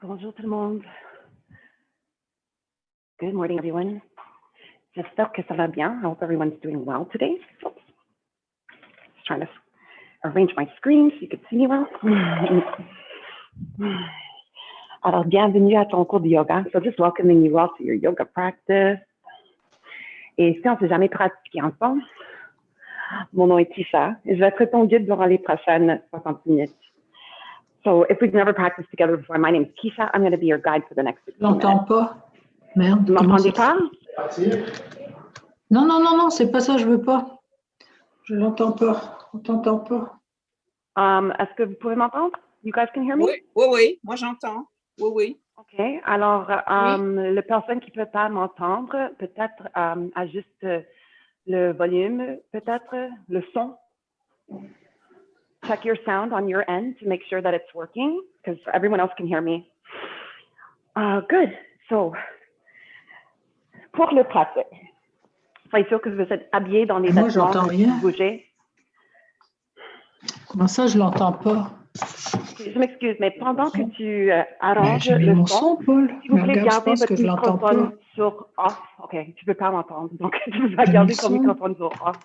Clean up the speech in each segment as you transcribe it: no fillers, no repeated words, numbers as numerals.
Bonjour tout le monde. Good morning, everyone. J'espère que ça va bien. I hope everyone's doing well today. Oops. Just trying to arrange my screen so you can see me well. Alors, bienvenue à ton cours de yoga. So just welcoming you all to your yoga practice. Et si on ne s'est jamais pratiqué ensemble, mon nom est Tisha et je vais être ton guide durant les prochaines 60 minutes. So if we've never practiced together before, my name is Tisha. I'm going to be your guide for the next 60 minutes. Je l'entends pas. Merde. Vous m'entendez pas? Non, c'est pas ça, je veux pas. Je l'entends pas. On t'entend pas. Est-ce que vous pouvez m'entendre? You guys can hear me? Oui, moi j'entends. Oui. OK. Alors, la personne qui ne peut pas m'entendre, peut-être ajuste le volume, peut-être le son. Check your sound on your end to make sure that it's working, because everyone else can hear me. Good. So, pour le pratique, soyez sûr que vous êtes habillé dans des Moi, vêtements j'entends que rien. vous bougez. Comment ça, je l'entends pas? Je m'excuse, mais pendant que tu arranges J'ai mis le mon son, son, Paul. s'il vous Mais plaît, regarde, je gardez pense votre que je l'entends microphone pas. sur off. OK, tu ne peux pas m'entendre, donc tu vas J'ai garder mis ton le son. microphone sur off.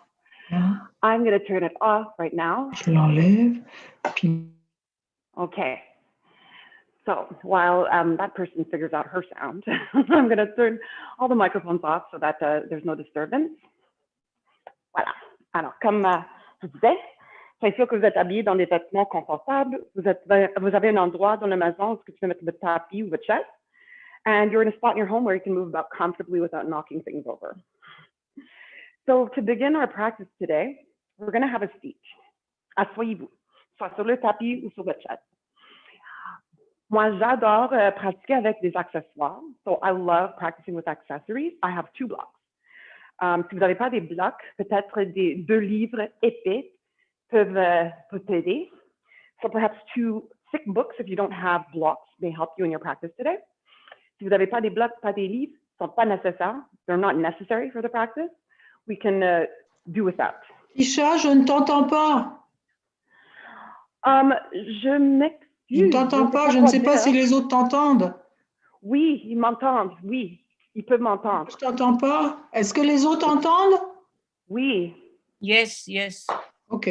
Là, I'm going to turn it off right now. je l'enlève. Puis, Okay. So while that person figures out her sound, I'm going to turn all the microphones off so that there's no disturbance. Voilà. Alors, comme je disais, soyez sûr que vous êtes habillé dans des vêtements confortables. Vous avez un endroit dans la maison où tu peux mettre votre tapis ou votre chaise. And you're in a spot in your home where you can move about comfortably without knocking things over. So to begin our practice today, we're going to have a seat. Asseyez-vous, soit sur le tapis ou sur votre chaise. Moi, j'adore pratiquer avec des accessoires. So I love practicing with accessories. I have 2 blocks. Si vous n'avez pas des blocs, peut-être des 2 livres épais peuvent t'aider. So perhaps 2 thick books, if you don't have blocks, may help you in your practice today. Si vous n'avez pas des blocs, pas des livres, ils ne sont pas nécessaires. They're not necessary for the practice. We can do without. Tisha, je ne t'entends pas. Je m'excuse. Je ne t'entends pas. Je ne sais pas si les autres t'entendent. Oui, ils m'entendent. Oui, ils peuvent m'entendre. Je t'entends pas. Est-ce que les autres entendent? Oui. Yes. OK.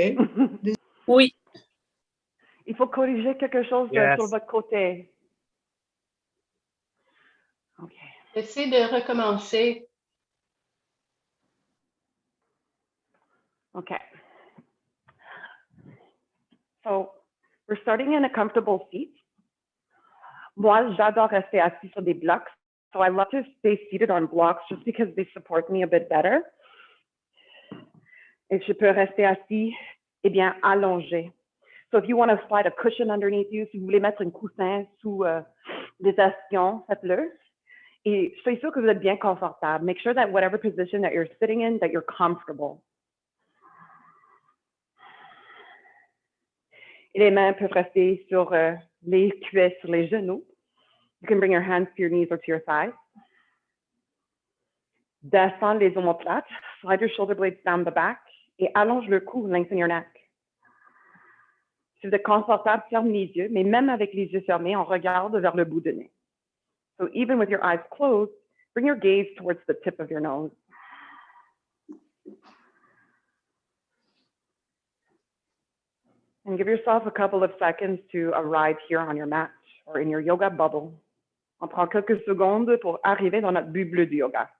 Oui. Il faut corriger quelque chose sur votre côté. OK. Essayez de recommencer. Okay. So we're starting in a comfortable seat. Moi, j'adore rester assis sur des blocs. So I love to stay seated on blocks just because they support me a bit better. Et je peux rester assis, eh bien, allongé. So if you want to slide a cushion underneath you, si vous voulez mettre un coussin sous les astions, faites-le. Et soyez sûr que vous êtes bien confortable. Make sure that whatever position that you're sitting in, that you're comfortable. Et les mains peuvent rester sur les cuisses, sur les genoux. You can bring your hands to your knees or to your thighs. Descends les omoplates. Slide your shoulder blades down the back. Et allonge le cou, lengthen your neck. Si vous êtes confortable, ferme les yeux, mais même avec les yeux fermés, on regarde vers le bout du nez. So even with your eyes closed, bring your gaze towards the tip of your nose. And give yourself a couple of seconds to arrive here on your mat or in your yoga bubble. On prend quelques secondes pour arriver dans notre bulle du yoga.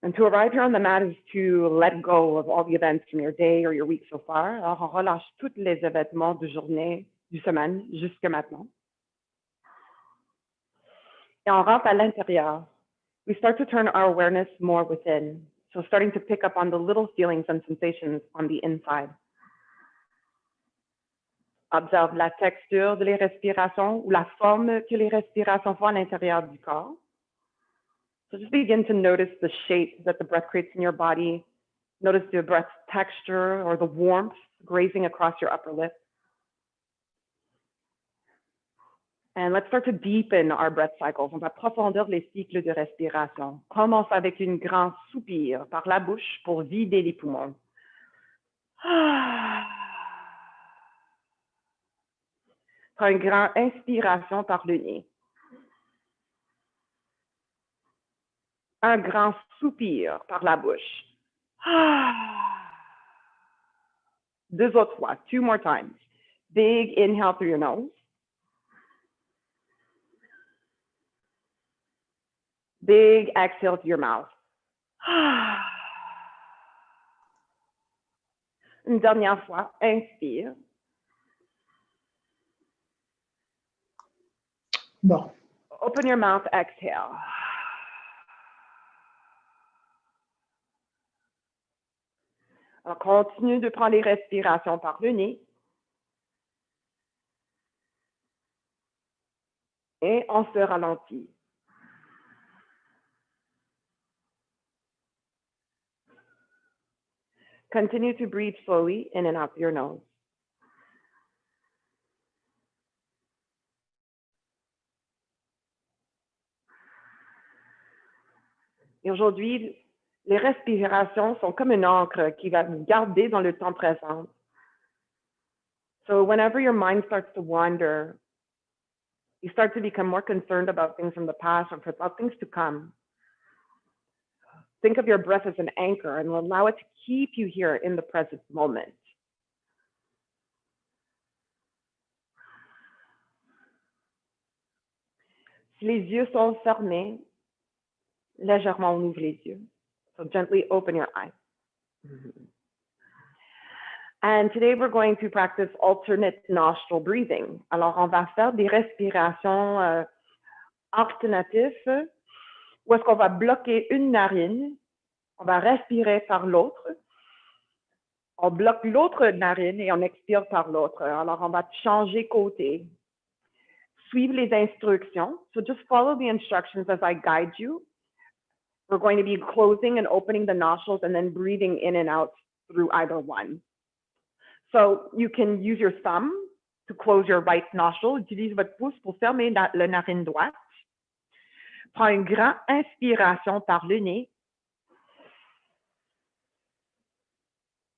And to arrive here on the mat is to let go of all the events from your day or your week so far. Alors, on relâche tous les événements de journée, du semaine, jusque maintenant. Et on rentre à l'intérieur. We start to turn our awareness more within. So starting to pick up on the little feelings and sensations on the inside. Observe la texture de les respirations ou la forme que les respirations font à l'intérieur du corps. So just begin to notice the shape that the breath creates in your body. Notice the breath's texture or the warmth grazing across your upper lip. And let's start to deepen our breath cycles. On va approfondir les cycles de respiration. Commence avec une grande soupir par la bouche pour vider les poumons. Prends une grande inspiration par le nez. Un grand soupir par la bouche. Deux autres fois. 2 more times. Big inhale through your nose. Big exhale through your mouth. Une dernière fois. Inspire. Bon. Open your mouth, exhale. Alors, continue de prendre les respirations par le nez. Et on se ralentit. Continue to breathe slowly in and out your nose. Et aujourd'hui, les respirations sont comme une encre qui va vous garder dans le temps présent. So whenever your mind starts to wander, you start to become more concerned about things from the past or about things to come. Think of your breath as an anchor and allow it to keep you here in the present moment. Si les yeux sont fermés, légèrement on ouvre les yeux. So gently open your eyes. And today we're going to practice alternate nostril breathing. Alors, on va faire des respirations alternatives où est-ce qu'on va bloquer une narine, on va respirer par l'autre, on bloque l'autre narine et on expire par l'autre. Alors, on va changer côté. Suivre les instructions. So just follow the instructions as I guide you. We're going to be closing and opening the nostrils and then breathing in and out through either one. So you can use your thumb to close your right nostril. Utilise votre pouce pour fermer la narine droite. Prends une grande inspiration par le nez.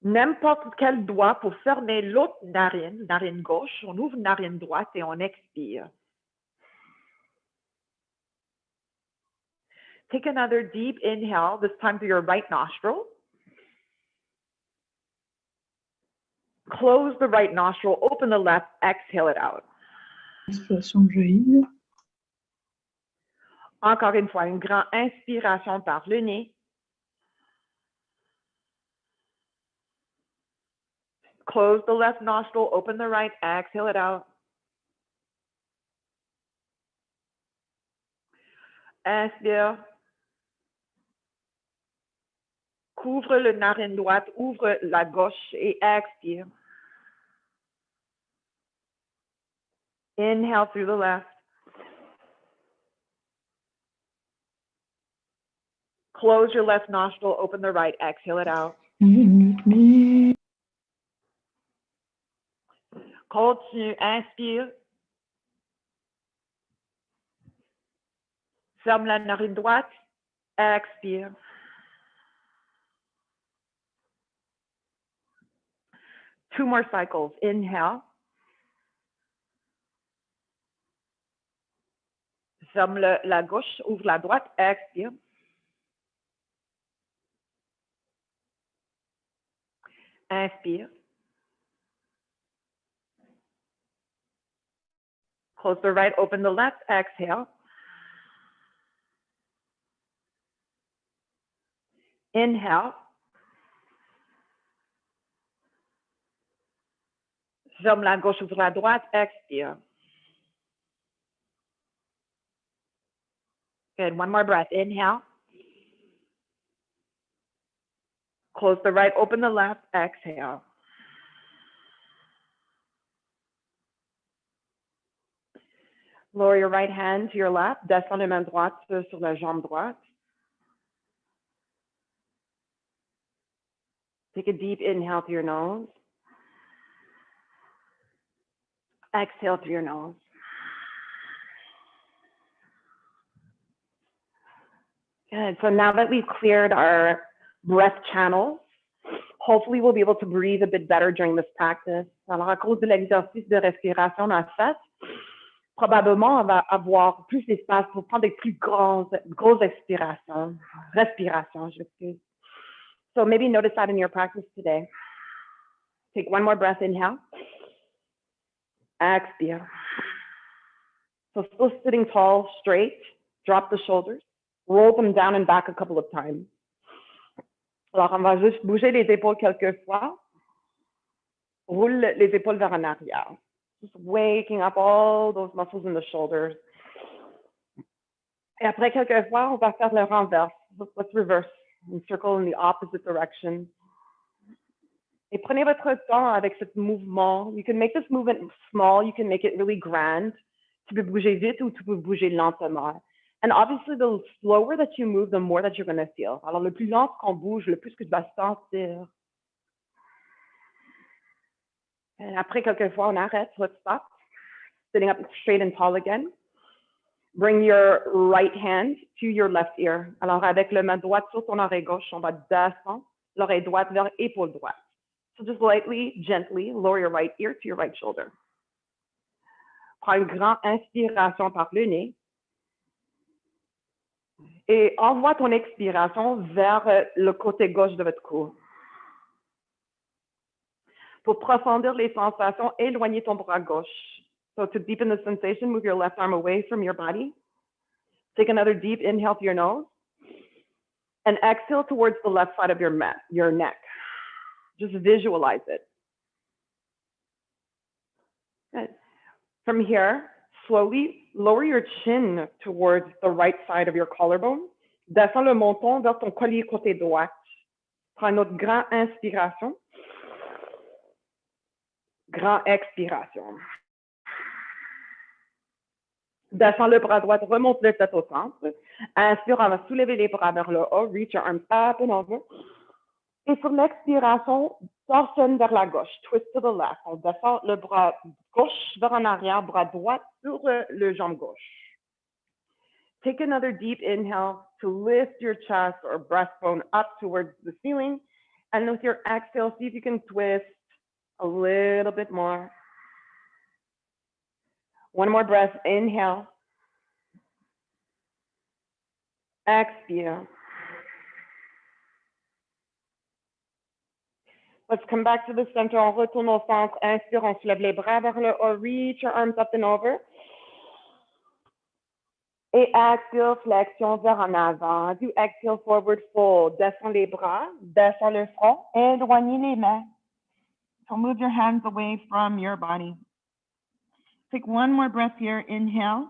N'importe quel doigt pour fermer l'autre narine, narine gauche. On ouvre narine droite et on expire. Take another deep inhale, this time through your right nostril. Close the right nostril, open the left, exhale it out. Inspiration jaillit. Encore une fois, une grande inspiration par le nez. Close the left nostril, open the right, exhale it out. Inspire. Couvre le narine droite, ouvre la gauche et expire. Inhale through the left. Close your left nostril, open the right, exhale it out. Continue, inspire. Ferme la narine droite, expire. Two more cycles. Inhale. Ferme la gauche, ouvre la droite, expire. Inspire. Close the right, open the left, exhale. Inhale. Ferme la gauche, ouvre la droite, expire. Good, one more breath. Inhale. Close the right, open the left, exhale. Lower your right hand to your lap. Descends la main droite sur la jambe droite. Take a deep inhale through your nose. Exhale through your nose. Good. So now that we've cleared our breath channels, hopefully we'll be able to breathe a bit better during this practice. Alors, à cause de l'exercice de respiration dans la face, probablement, on va avoir plus d'espace pour prendre des plus grosses respirations, je m'excuse. So maybe notice that in your practice today. Take one more breath, inhale. Expire. So still sitting tall, straight, drop the shoulders, roll them down and back a couple of times. Alors, on va juste bouger les épaules quelques fois. Roule les épaules vers en arrière. Just waking up all those muscles in the shoulders. Et après quelques fois, on va faire le renverse. Let's reverse and circle in the opposite direction. Et prenez votre temps avec ce mouvement. You can make this movement small. You can make it really grand. Tu peux bouger vite ou tu peux bouger lentement. And obviously, the slower that you move, the more that you're going to feel. Alors, le plus lent qu'on bouge, le plus que tu vas sentir. Et après quelques fois, on arrête. Let's stop. Sitting up straight and tall again. Bring your right hand to your left ear. Alors, avec le main droite sur ton oreille gauche, on va descendre l'oreille droite vers l'épaule droite. So just lightly, gently, lower your right ear to your right shoulder. Prends une grande inspiration par le nez. Et envoie ton expiration vers le côté gauche de votre cou. Pour profondir les sensations, éloignez ton bras gauche. So to deepen the sensation, move your left arm away from your body. Take another deep inhale through your nose. And exhale towards the left side of your neck. Just visualize it. Good. From here, slowly lower your chin towards the right side of your collarbone. Descends le menton vers ton collier côté droit. Prends une autre grande inspiration. Grande expiration. Descends le bras droit, remonte le tête au centre. Inspire, on va soulever les bras vers le haut. Reach your arms up and over. Et sur l'expiration, torsionne vers la gauche. Twist to the left. On descend le bras gauche vers en arrière, bras droit sur le jambe gauche. Take another deep inhale to lift your chest or breastbone up towards the ceiling. And with your exhale, see if you can twist a little bit more. One more breath, inhale. Expire. Let's come back to the center. On retourne au centre. Inspire, on soulève les bras vers le haut. Reach your arms up and over. Et expire, flexion vers en avant. Do exhale, forward fold. Descends les bras, descends le front. Éloignez les mains. So move your hands away from your body. Take one more breath here. Inhale.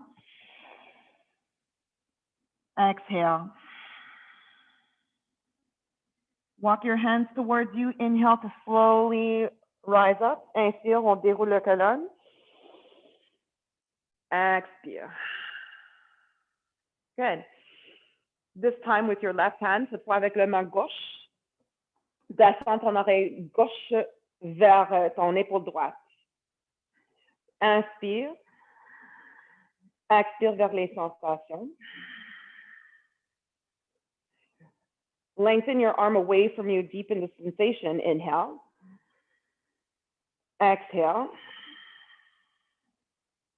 Exhale. Walk your hands towards you. Inhale to slowly rise up. Inspire, on déroule la colonne. Expire. Good. This time with your left hand, cette fois avec la main gauche. Descends ton oreille gauche vers ton épaule droite. Inspire. Expire vers les sensations. Lengthen your arm away from you, deepen the sensation. Inhale. Exhale.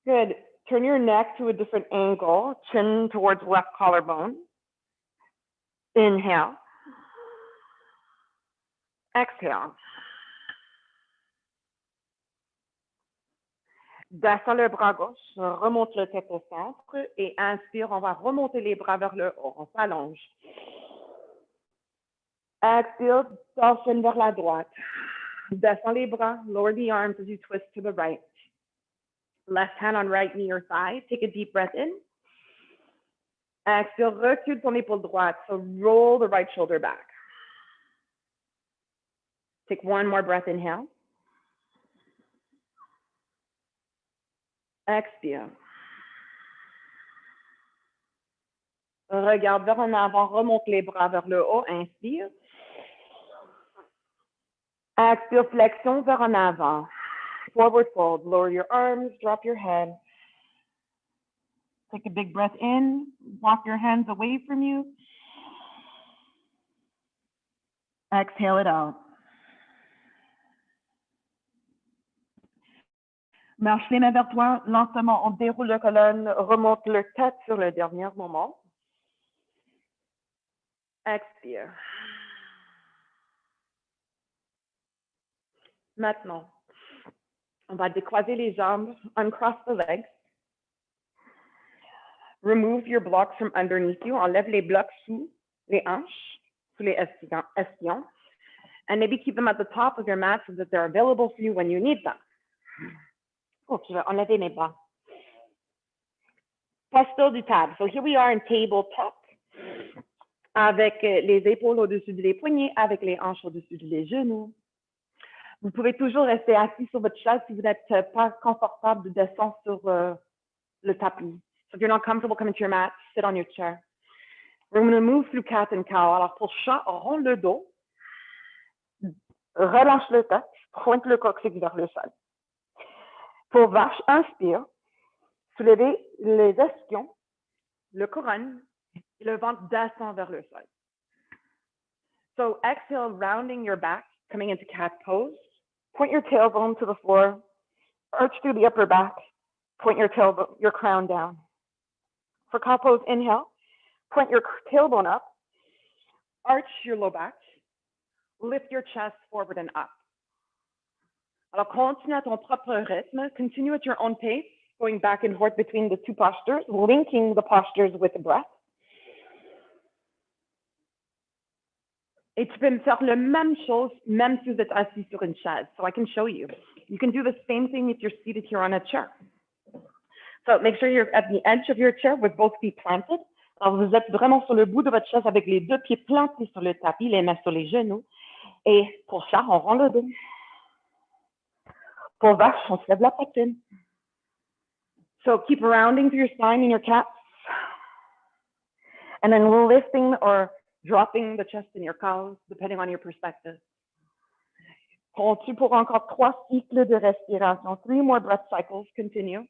Good. Turn your neck to a different angle, chin towards left collarbone. Inhale. Exhale. Descends le bras gauche, remonte le tête au centre et inspire, on va remonter les bras vers le haut, on s'allonge. Expire, torsionne vers la droite. Descends les bras, lower the arms as you twist to the right. Left hand on right knee or thigh. Take a deep breath in. Expire, recule ton épaule droite. So roll the right shoulder back. Take one more breath, inhale. Expire. Regarde vers en avant, remonte les bras vers le haut, inspire. Expire, flexion vers en avant. Forward fold, lower your arms, drop your head. Take a big breath in, walk your hands away from you. Exhale it out. Marche les mains vers toi. Lentement, on déroule la colonne, remonte le tête sur le dernier moment. Expire. Maintenant, on va décroiser les jambes, uncross the legs. Remove your blocks from underneath you. Enlève les blocs sous les hanches, sous les esquillons. And maybe keep them at the top of your mat so that they're available for you when you need them. Ok, je vais enlever mes bras. Posture du table. So here we are in tabletop, avec les épaules au-dessus des poignets, avec les hanches au-dessus des genoux. Vous pouvez toujours rester assis sur votre chaise si vous n'êtes pas confortable de descendre sur le tapis. So if you're not comfortable coming to your mat, sit on your chair. We're going to move through cat and cow. Alors pour chat, rond le dos, relâche le tête, pointe le coccyx vers le sol. Pour vache, inspire, soulevez les ischions, le couronne, et le ventre descend vers le sol. So exhale, rounding your back, coming into cat pose. Point your tailbone to the floor, arch through the upper back, point your tailbone, your crown down. For cow pose, inhale, point your tailbone up, arch your low back, lift your chest forward and up. Alors, continue à ton propre rythme. Continue at your own pace, going back and forth between the two postures, linking the postures with the breath. Et tu peux me faire la même chose, même si vous êtes assis sur une chaise. So I can show you. You can do the same thing if you're seated here on a chair. So make sure you're at the edge of your chair with both feet planted. Alors, vous êtes vraiment sur le bout de votre chaise avec les deux pieds plantés sur le tapis, les mains sur les genoux. Et pour chat, on rend le dos. Pour vache, on se lève la poitrine. So keep rounding through your spine in your cats. And then lifting or dropping the chest in your cows, depending on your perspective. Continue pour encore 3 cycles de respiration. 3 more breath cycles. Continue.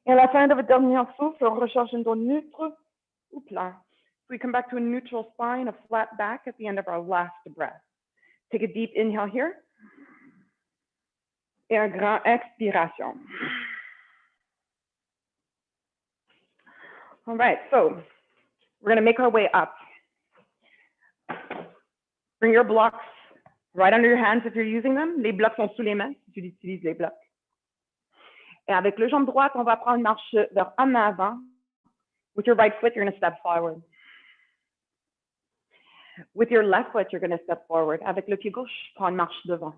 Et à la fin de votre dernier souffle, on recharge un dos neutre ou plat. So we come back to a neutral spine, a flat back at the end of our last breath. Take a deep inhale here. Et un grand expiration. All right, so we're going to make our way up. Bring your blocks right under your hands if you're using them. Les blocs sont sous les mains si tu utilises les blocs. Et avec le jambe droite, on va prendre une marche vers en avant. With your right foot, you're going to step forward. With your left foot, you're going to step forward. Avec le pied gauche, prends une marche devant.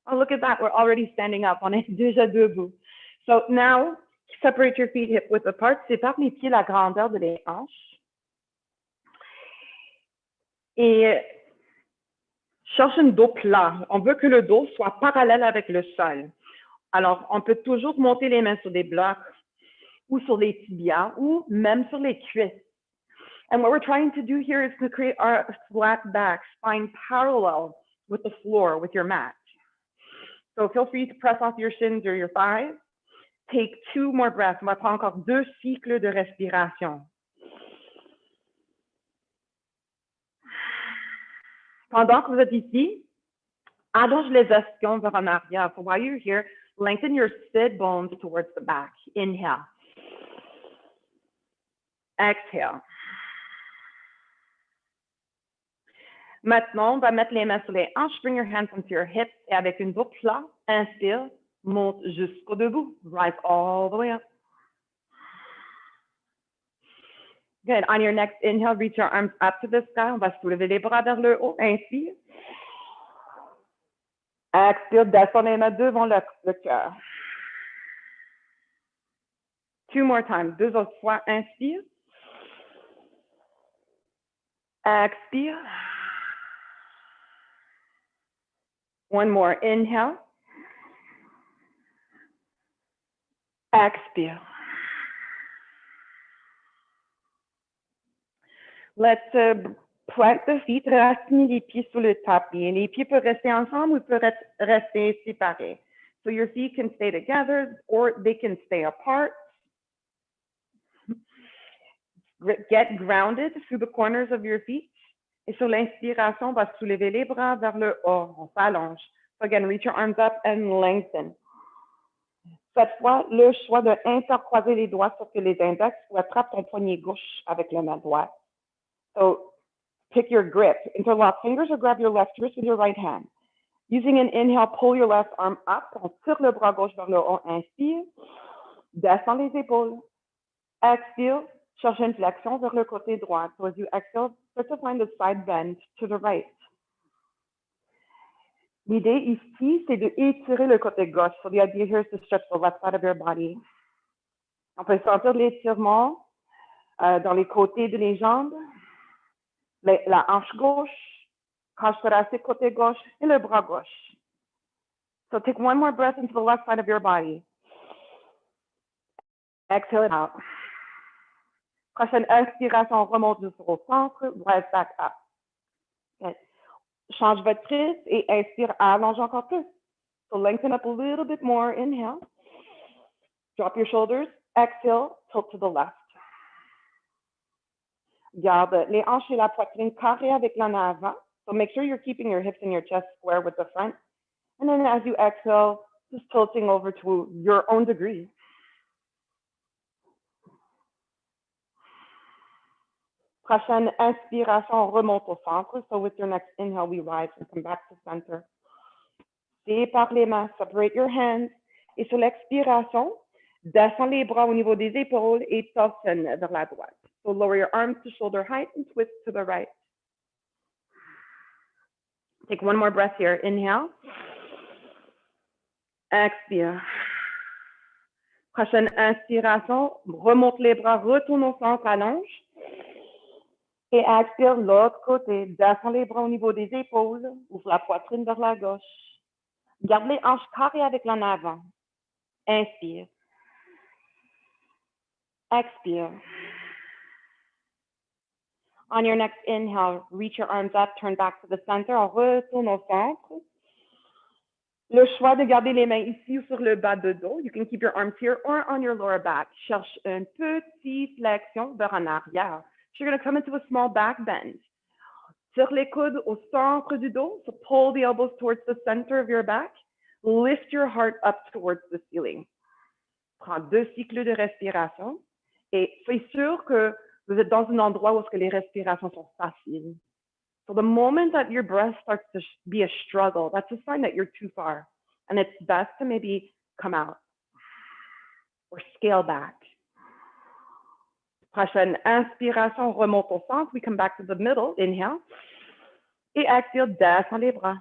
Oh, look at that. We're already standing up. On est déjà debout. So now, separate your feet hip width apart. Sépare les pieds la grandeur de les hanches. Et cherche un dos plat. On veut que le dos soit parallèle avec le sol. Alors, on peut toujours monter les mains sur des blocs ou sur les tibias ou même sur les cuisses. And what we're trying to do here is to create our flat back, spine parallel with the floor, with your mat. So feel free to press off your shins or your thighs. Take 2 more breaths. On va prendre encore 2 cycles de respiration. Pendant que vous êtes ici, allonge les ischions vers en arrière. So while you're here, lengthen your sit bones towards the back. Inhale. Exhale. Maintenant, on va mettre les mains sur les hanches. Bring your hands onto your hips. Et avec une dos plat, inspire, monte jusqu'au debout. Rise all the way up. Good. On your next inhale, reach your arms up to the sky. On va soulever les bras vers le haut. Inspire. Expire, descend les mains devant le cœur. 2 more times. 2 autres fois. Inspire. Expire. 1 more. Inhale. Expire. Let's plant the feet, raciner les pieds sur le tapis. Les pieds peuvent rester ensemble ou peuvent rester séparés. So your feet can stay together or they can stay apart. Get grounded through the corners of your feet. Et sur l'inspiration, on va soulever les bras vers le haut. On s'allonge. So again, reach your arms up and lengthen. Cette fois, le choix de intercroiser les doigts sur que les index ou attrape ton poignet gauche avec le main droite. So pick your grip. Interlock fingers or grab your left wrist with your right hand. Using an inhale, pull your left arm up. On tire le bras gauche vers le haut. Inspire. Descends les épaules. Expire. Cherche une flexion vers le côté droit. So as you exhale, start to find a side bend to the right. L'idée ici, c'est de étirer le côté gauche. So the idea here is to stretch the left side of your body. On peut sentir l'étirement dans les côtés de les jambes, la hanche gauche, cage thoracique côté gauche et le bras gauche. So take one more breath into the left side of your body. Exhale it out. Prochaine inspiration, on remonte jusqu'au centre, rise back up. Okay. Change votre prise et inspire, allonge encore plus. So lengthen up a little bit more, inhale. Drop your shoulders, exhale, tilt to the left. Garde les hanches et la poitrine carrées avec l'en avant. So make sure you're keeping your hips and your chest square with the front. And then as you exhale, just tilting over to your own degree. Prochaine inspiration, on remonte au centre. So with your next inhale, we rise and come back to center. Sépare les mains, separate your hands. Et sur l'expiration, descends les bras au niveau des épaules et torsionne vers la droite. So lower your arms to shoulder height and twist to the right. Take one more breath here. Inhale. Expire. Prochaine inspiration, remonte les bras, retourne au centre, allonge. Et expire l'autre côté. Descends les bras au niveau des épaules. Ouvre la poitrine vers la gauche. Garde les hanches carrées avec l'en avant. Inspire. Expire. On your next inhale, reach your arms up, turn back to the center. On retourne au centre. Le choix de garder les mains ici ou sur le bas de dos. You can keep your arms here or on your lower back. Cherche une petite flexion vers en arrière. So you're going to come into a small back bend. Tire les coudes au centre du dos. So pull the elbows towards the center of your back. Lift your heart up towards the ceiling. Prends 2 cycles de respiration. Et soyez sûr que vous êtes dans un endroit où les respirations sont faciles. So the moment that your breath starts to be a struggle, that's a sign that you're too far. And it's best to maybe come out or scale back. Prochaine inspiration, remonte au centre. We come back to the middle. Inhale. Et exhale, descends les bras.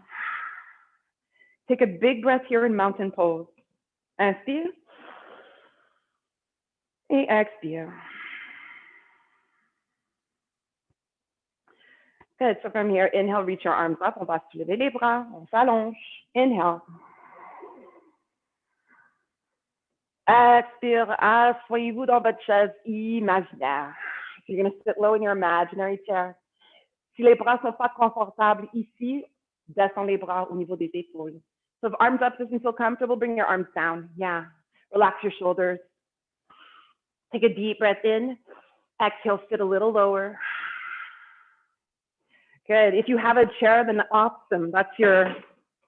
Take a big breath here in mountain pose. Inspire. Et expire. Good. So from here, inhale, reach your arms up. On va soulever les bras. On s'allonge. Inhale. Expire. Asseyez-vous dans votre chaise imaginaire. So you're going to sit low in your imaginary chair. Si les bras ne sont pas confortables ici, descends les bras au niveau des épaules. So if arms up doesn't feel comfortable, bring your arms down. Yeah. Relax your shoulders. Take a deep breath in. Exhale, sit a little lower. Good. If you have a chair, then awesome. That's your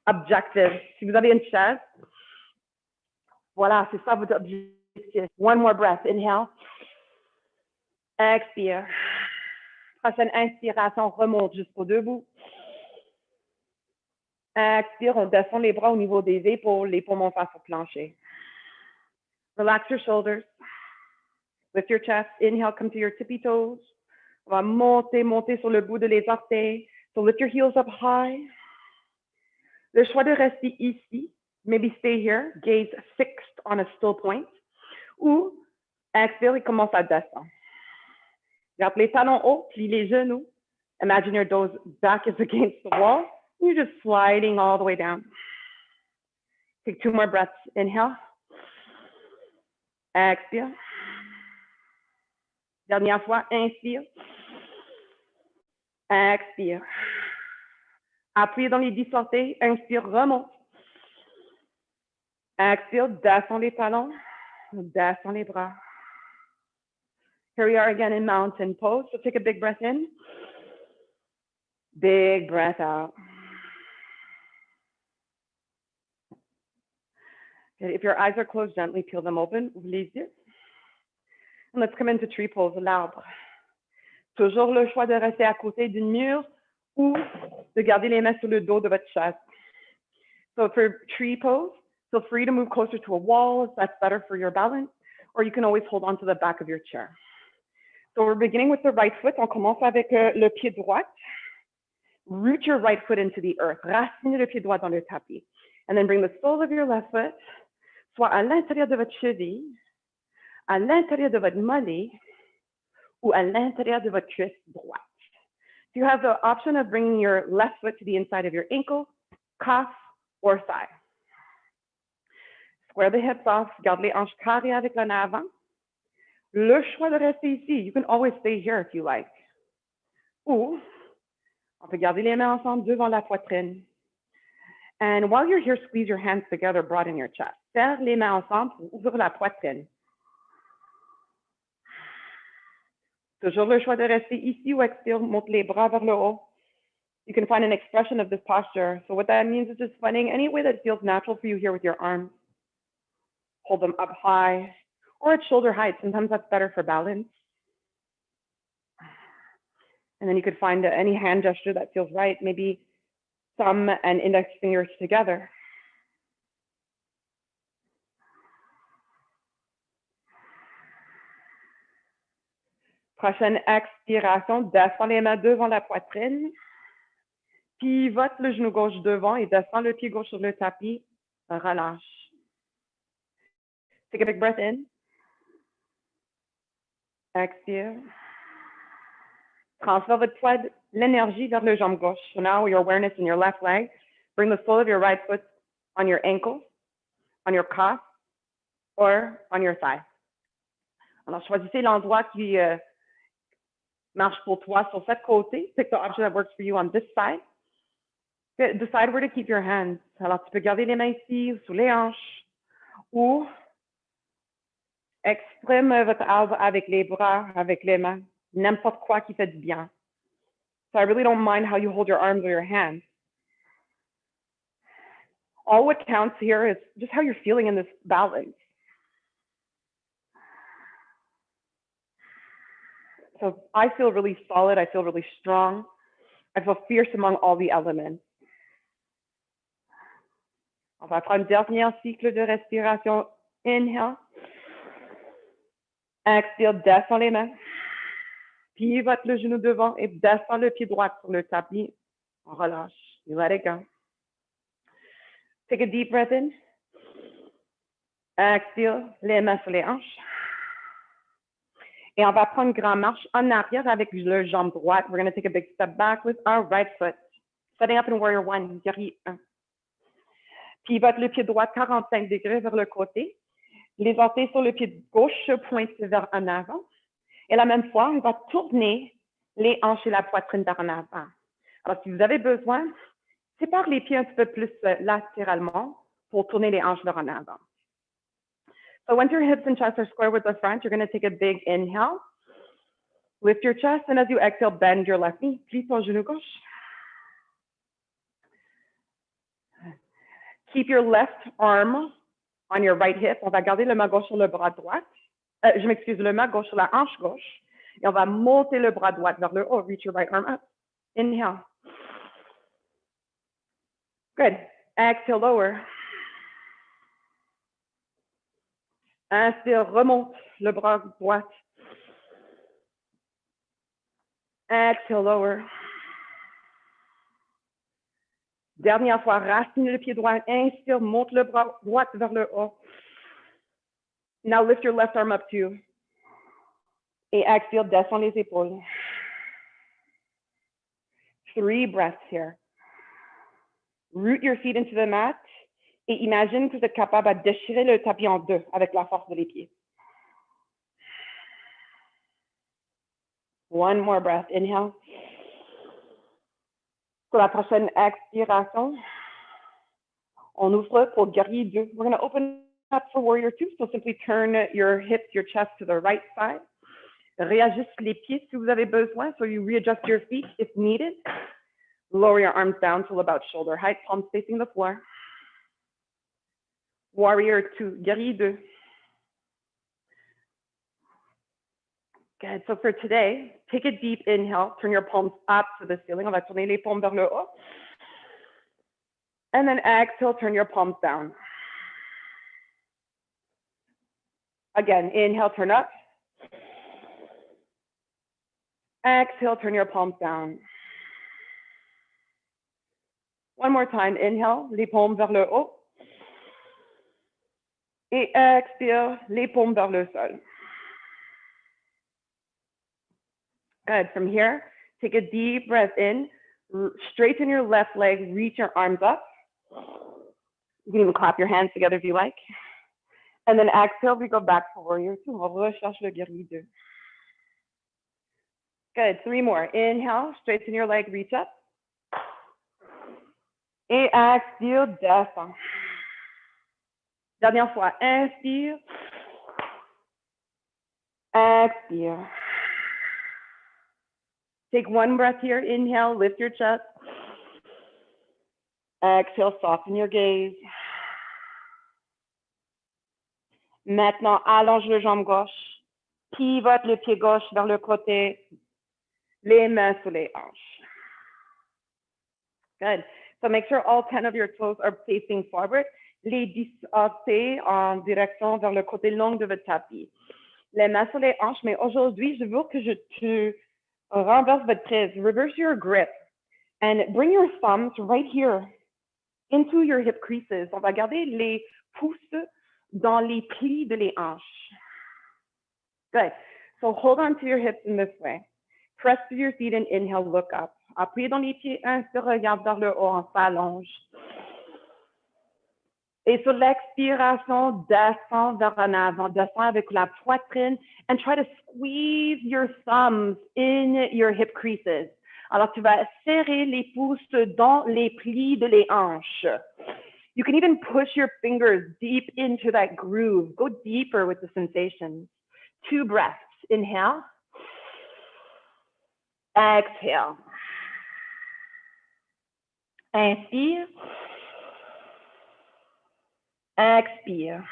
objective. Si vous avez une chaise, voilà, c'est ça votre objectif. One more breath. Inhale. Expire. Prochaine inspiration, remonte jusqu'au debout. Expire, on descend les bras au niveau des épaules, les paumes en face au plancher. Relax your shoulders. Lift your chest. Inhale, come to your tippy toes. On va monter sur le bout de les orteils. So lift your heels up high. Le choix de rester ici, maybe stay here, gaze fixed on a still point. Ou expire et commence à descendre. Garde les talons hauts, plie les genoux. Imagine your toes back is against the wall. You're just sliding all the way down. Take 2 more breaths. Inhale. Expire. Dernière fois, inspire. Expire. Appuyez dans les 10 orteils. Inspire, remonte. Expire, descends les talons. Descends les bras. Here we are again in mountain pose. So take a big breath in. Big breath out. Okay, if your eyes are closed, gently peel them open. Ouvre les yeux. And let's come into tree pose, l'arbre. Toujours le choix de rester à côté d'une mur ou de garder les mains sur le dos de votre chaise. So for tree pose, feel free to move closer to a wall if that's better for your balance, or you can always hold on to the back of your chair. So we're beginning with the right foot. On commence avec le pied droit. Root your right foot into the earth. Racinez le pied droit dans le tapis. And then bring the sole of your left foot, soit à l'intérieur de votre cheville, à l'intérieur de votre mollet, ou à l'intérieur de votre cuisse droite. You have the option of bringing your left foot to the inside of your ankle, calf, or thigh. Square the hips off, garde les hanches carrées avec l'en avant. Le choix de rester ici, you can always stay here if you like. Ou, on peut garder les mains ensemble devant la poitrine. And while you're here, squeeze your hands together, broaden your chest. Serre les mains ensemble pour ouvrir la poitrine. Toujours le choix de rester ici ou expire, monte les bras vers le haut. You can find an expression of this posture. So what that means is just finding any way that feels natural for you here with your arms. Hold them up high or at shoulder height. Sometimes that's better for balance. And then you could find any hand gesture that feels right, maybe thumb and index fingers together. Prochaine expiration, descends les mains devant la poitrine. Pivote le genou gauche devant et descends le pied gauche sur le tapis. Relâche. Take a big breath in. Expire. Transfère votre poids, l'énergie vers le jambe gauche. So now your awareness in your left leg. Bring the sole of your right foot on your ankle, on your calf, or on your thigh. Alors, choisissez l'endroit qui marche pour toi sur cette côté. Pick the option that works for you on this side. Decide where to keep your hands. Alors, tu peux garder les mains ici ou sous les hanches ou exprime votre arbre avec les bras, avec les mains, n'importe quoi qui fait du bien. So I really don't mind how you hold your arms or your hands. All what counts here is just how you're feeling in this balance. So I feel really solid. I feel really strong. I feel fierce among all the elements. On va prendre un dernier cycle de respiration. Inhale. Expire, descends les mains. Pivote le genou devant et descends le pied droit sur le tapis. On relâche. You let it go. Take a deep breath in. Expire, les mains sur les hanches. Et on va prendre une grande marche en arrière avec le jambe droite. We're going to take a big step back with our right foot. Setting up in warrior one, guerrier 1. Pivote le pied droit 45 degrés vers le côté. Les orteils sur le pied gauche pointent vers en avant. Et la même fois, on va tourner les hanches et la poitrine vers en avant. Alors, si vous avez besoin, sépare les pieds un petit peu plus latéralement pour tourner les hanches vers en avant. So once your hips and chest are square with the front, you're going to take a big inhale. Lift your chest, and as you exhale, bend your left knee. Plie ton genou gauche. Keep your left arm on your right hip. On va garder le main gauche sur le bras droit. Je m'excuse, le main gauche sur la hanche gauche. Et on va monter le bras droit vers le haut. Reach your right arm up. Inhale. Good. Exhale, lower. Inspire, remonte le bras droit. Exhale, lower. Dernière fois, racine le pied droit. Inspire, monte le bras droit vers le haut. Now lift your left arm up too. Et exhale, descends les épaules. 3 breaths here. Root your feet into the mat. Et imagine que vous êtes capable de déchirer le tapis en deux avec la force de les pieds. One more breath. Inhale. Pour la prochaine expiration, on ouvre pour guerrier 2. We're going to open up for warrior 2. So simply turn your hips, your chest to the right side. Réajuste les pieds si vous avez besoin. So you readjust your feet if needed. Lower your arms down till about shoulder height, palms facing the floor. Warrior 2, guerrier 2. Good. So for today, take a deep inhale. Turn your palms up to the ceiling. On va tourner les paumes vers le haut. And then exhale, turn your palms down. Again, inhale, turn up. Exhale, turn your palms down. One more time, inhale, les paumes vers le haut. Et expire, les paumes vers le sol. Good. From here, take a deep breath in. Straighten your left leg, reach your arms up. You can even clap your hands together if you like. And then exhale, we go back to warrior 2. On recherche le guerrier 2. Good. 3 more. Inhale, straighten your leg, reach up. Et expire, descend. Dernière fois. Inspire. Expire. Take one breath here. Inhale, lift your chest. Exhale, soften your gaze. Maintenant, allonge le jambe gauche. Pivote le pied gauche vers le côté. Les mains sur les hanches. Good. So make sure all 10 of your toes are facing forward. Les 10 orteils en direction vers le côté long de votre tapis. Les mains sur les hanches, mais aujourd'hui, je veux que tu renverses votre prise. Reverse your grip. And bring your thumbs right here into your hip creases. On va garder les pouces dans les plis de les hanches. Good. So hold on to your hips in this way. Press to your feet and inhale, look up. Appuyez dans les pieds, inspire, regarde vers le haut, on s'allonge. Et sur l'expiration, descends vers en avant, descends avec la poitrine and try to squeeze your thumbs in your hip creases. Alors, tu vas serrer les pouces dans les plis de les hanches. You can even push your fingers deep into that groove. Go deeper with the sensations. 2 breaths. Inhale. Exhale. Inspire. Expire.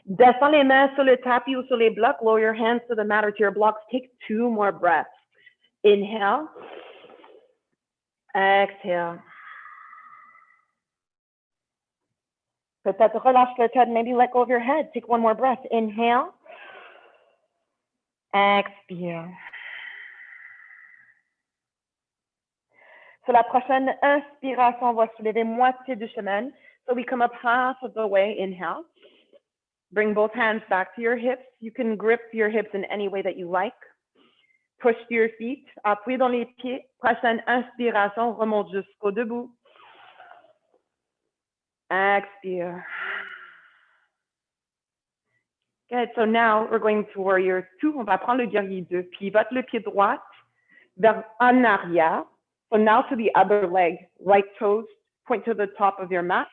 Descends les mains sur le tapis ou sur les blocs. Lower your hands to the mat or to your blocks. Take 2 more breaths. Inhale. Exhale. Peut-être relâche le tête. Maybe let go of your head. Take 1 more breath. Inhale. Expire. Sur la prochaine inspiration, on va soulever moitié du chemin. So we come up half of the way. Inhale. Bring both hands back to your hips. You can grip your hips in any way that you like. Push to your feet. Appuyez dans les pieds. Prochaine inspiration, remonte jusqu'au debout. Expire. Good. So now we're going to warrior 2. On va prendre le guerrier 2. Pivote le pied droit vers en arrière. So now to the other leg. Right toes point to the top of your mat.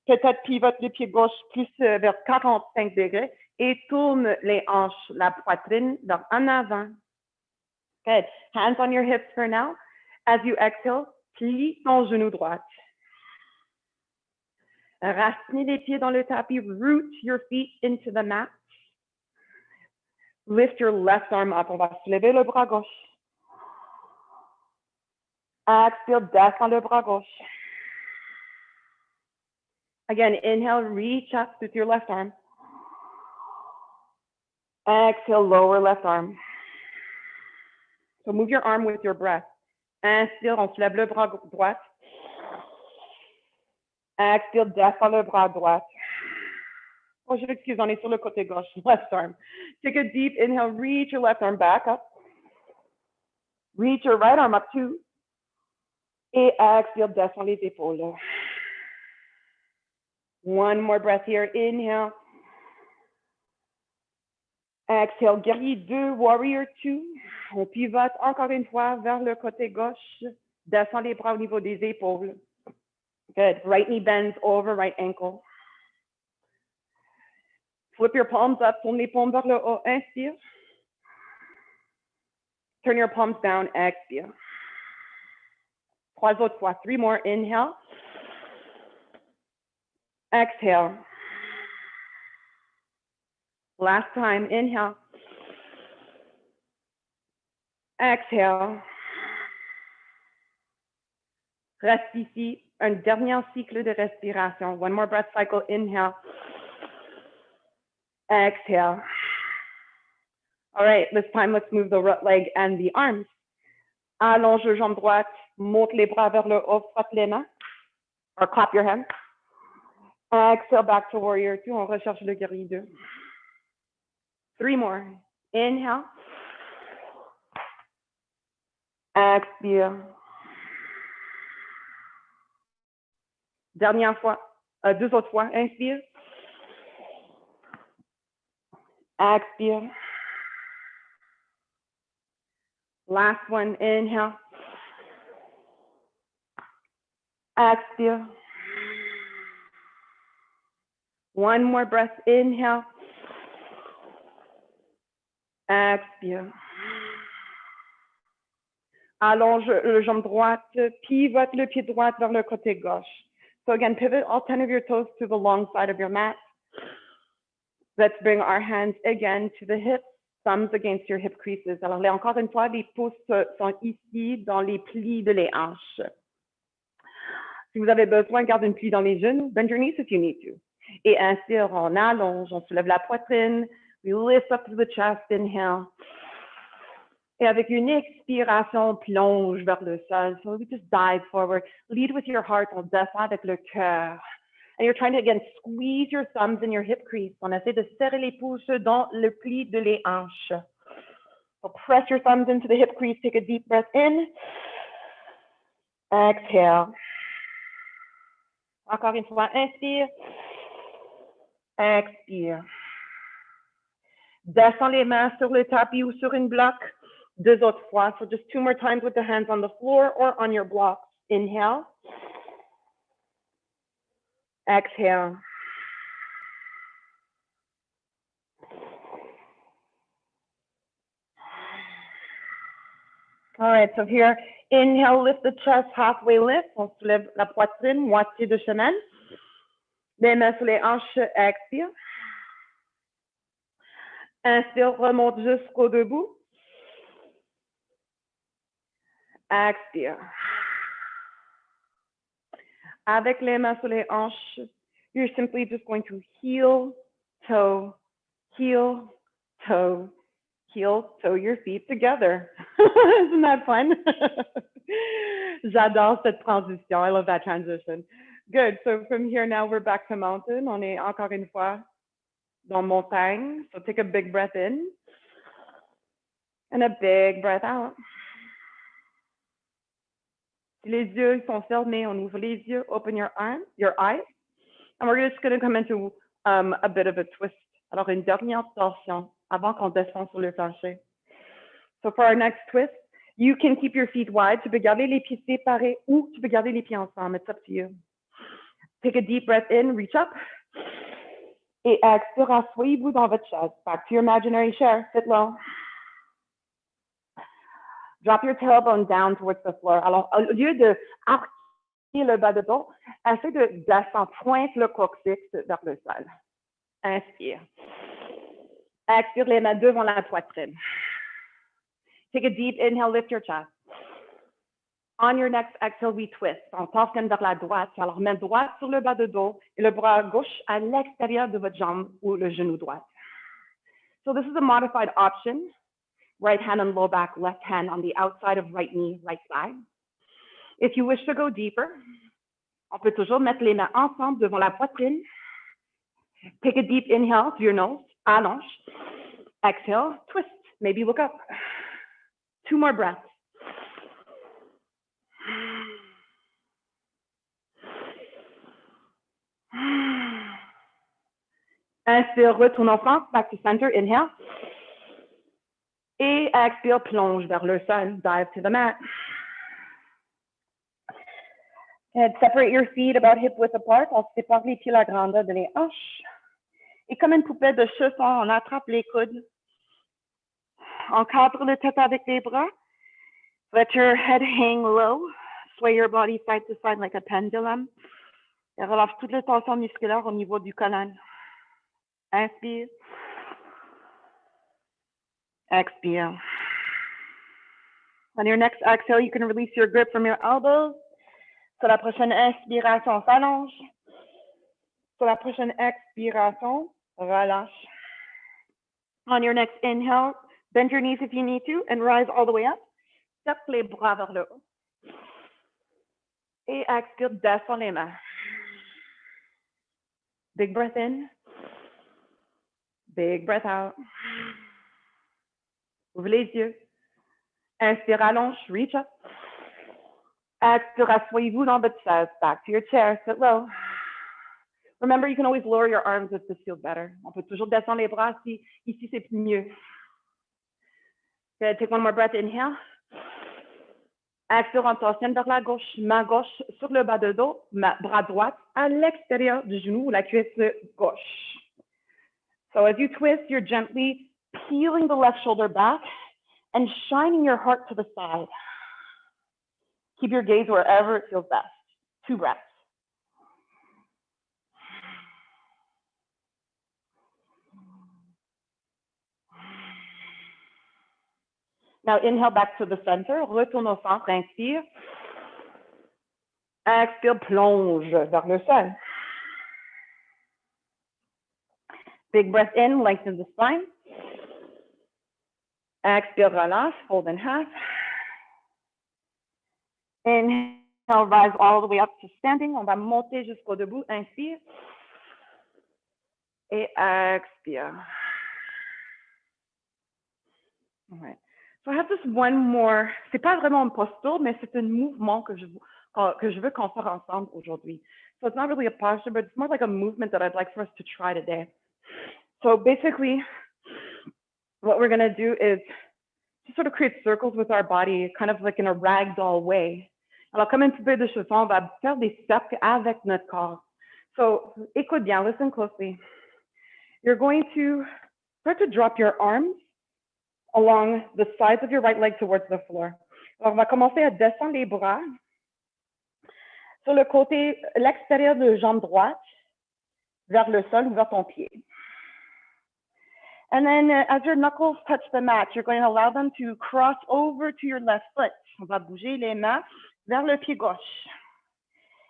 Peut-être pivote le pied gauche plus vers 45 degrés et tourne les hanches, la poitrine vers en avant. Good. Hands on your hips for now. As you exhale, plie ton genou droit. Racinez les pieds dans le tapis. Root your feet into the mat. Lift your left arm up. On va soulever le bras gauche. Exhale, descends le bras gauche. Again, inhale, reach up with your left arm. Exhale, lower left arm. So move your arm with your breath. Inspire, on soulève le bras droit. Exhale, descends le bras droit. Oh, je m'excuse, on est sur le côté gauche, left arm. Take a deep inhale, reach your left arm back up. Reach your right arm up too. Et exhale, descends les épaules. One more breath here. Inhale. Exhale, guerrier 2, warrior 2. On pivote encore une fois vers le côté gauche. Descends les bras au niveau des épaules. Good. Right knee bends over right ankle. Flip your palms up, tourne les paumes vers le haut, inspire. Turn your palms down, expire. 3 autres fois, 3 more, inhale. Exhale. Last time, inhale. Exhale. Reste ici, un dernier cycle de respiration. One more breath cycle, inhale. Exhale. All right, this time let's move the right leg and the arms. Allonge le jambe droite, monte les bras vers le haut, frotte les mains, or clap your hands. Exhale, back to warrior 2, on recherche le guerrier 2. 3 more. Inhale. Expire. Dernière fois, 2 autres fois, inspire. Expire. Last one, inhale. Expire. One more breath, inhale. Expire. Allonge le jambe droite, pivote le pied droit vers le côté gauche. So again, pivot all 10 of your toes to the long side of your mat. Let's bring our hands again to the hips, thumbs against your hip creases. Alors, là, encore une fois, les pouces sont ici dans les plis de les hanches. Si vous avez besoin, garde une plie dans les genoux. Bend your knees if you need to. Et inspire, on allonge, on soulève la poitrine. We lift up to the chest, inhale. Et avec une expiration, on plonge vers le sol. So we just dive forward. Lead with your heart, on descend avec le cœur. And you're trying to, again, squeeze your thumbs in your hip crease. On essaie de serrer les pouces dans le pli de les hanches. So press your thumbs into the hip crease. Take a deep breath in. Exhale. Encore une fois, inspire. Expire. Descends les mains sur le tapis ou sur une bloc. 2 autres fois. So just 2 more times with the hands on the floor or on your blocks. Inhale. Exhale. All right, so here, inhale, lift the chest, halfway lift. On soulève la poitrine, moitié de chemin. Les mains sur les hanches, expire. Inspire, remonte jusqu'au debout. Expire. Avec les mains sur les hanches, you're simply just going to heel, toe, heel, toe, heel, toe your feet together. Isn't that fun? J'adore cette transition. I love that transition. Good. So from here now, we're back to mountain. On est encore une fois dans montagne. So take a big breath in and a big breath out. Si les yeux sont fermés, on ouvre les yeux, open your eyes. And we're just going to come into a bit of a twist. Alors, une dernière torsion avant qu'on descende sur le plancher. So for our next twist, you can keep your feet wide. Tu peux garder les pieds séparés ou tu peux garder les pieds ensemble. It's up to you. Take a deep breath in, reach up. Et expire, asseyez-vous dans votre chaise. Back to your imaginary chair, sit low. Drop your tailbone down towards the floor. Alors, au lieu de arquer le bas de dos, essaie de descendre, pointe le coccyx vers le sol. Inspire. Expire les mains devant la poitrine. Take a deep inhale, lift your chest. On your next exhale, we twist. On torsionne vers la droite. Alors, main droite sur le bas de dos et le bras gauche à l'extérieur de votre jambe ou le genou droit. So this is a modified option. Right hand on low back, left hand on the outside of right knee, right side. If you wish to go deeper, on peut toujours mettre les mains ensemble devant la poitrine. Take a deep inhale through your nose, allonge. Exhale, twist, maybe look up. 2 more breaths. Inspire, retourne en France, back to center, inhale. Et expire, plonge vers le sol, dive to the mat. And separate your feet about hip width apart. On sépare les pieds la grandeur de les hanches. Et comme une poupée de chiffon, on attrape les coudes. Encadre le tête avec les bras. Let your head hang low. Sway your body side to side like a pendulum. Et relâche toute la tension musculaire au niveau du colonne. Inspire. Expire. On your next exhale, you can release your grip from your elbows. Sur la prochaine inspiration, on s'allonge. Sur la prochaine expiration, relâche. On your next inhale, bend your knees if you need to and rise all the way up. Step les bras vers le haut. Et expire, descends les mains. Big breath in. Big breath out. Ouvre les yeux. Inspire, allonge, reach up. Expire, asseyez-vous dans votre chaise. Back to your chair, sit low. Remember, you can always lower your arms if this feels better. On peut toujours descendre les bras si ici c'est mieux. Good, take one more breath, inhale. Expire, on torsionne vers la gauche, main gauche sur le bas de dos, bras droit à l'extérieur du genou ou la cuisse gauche. So as you twist, you're gently peeling the left shoulder back and shining your heart to the side. Keep your gaze wherever it feels best. 2 breaths. Now inhale back to the center. Retourne au centre. Inspire. Expire, plonge vers le sol. Big breath in, lengthen the spine. Expire, relâche, fold in half. Inhale, rise all the way up to standing. On va monter jusqu'au debout. Inspire. Et expire. All right. So I have this one more. C'est pas vraiment une posture, mais c'est un mouvement que je veux qu'on fasse ensemble aujourd'hui. So it's not really a posture, but it's more like a movement that I'd like for us to try today. So basically, what we're going to do is to sort of create circles with our body, kind of like in a ragdoll way. Alors, comme une poupée de chiffon, on va faire des cercles avec notre corps. So, écoute bien, listen closely. You're going to start to drop your arms along the sides of your right leg towards the floor. Alors, on va commencer à descendre les bras sur le côté, l'extérieur de jambe droite, vers le sol ou vers ton pied. And then as your knuckles touch the mat, you're going to allow them to cross over to your left foot. On va bouger les mains vers le pied gauche.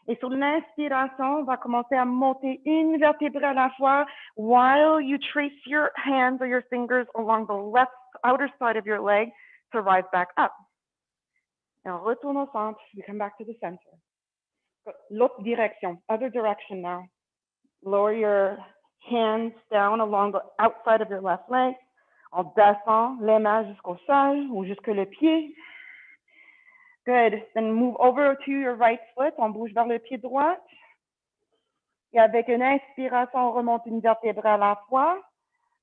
Et sur l'inspiration, on va commencer à monter une vertébrale à la fois while you trace your hands or your fingers along the left outer side of your leg to rise back up. Et on retourne au centre. We come back to the center. L'autre direction, other direction now. Lower your hands down along the outside of your left leg. On descend les mains jusqu'au sol ou jusque le pied. Good. Then move over to your right foot. On bouge vers le pied droit. Et avec une inspiration, on remonte une vertébrale à la fois.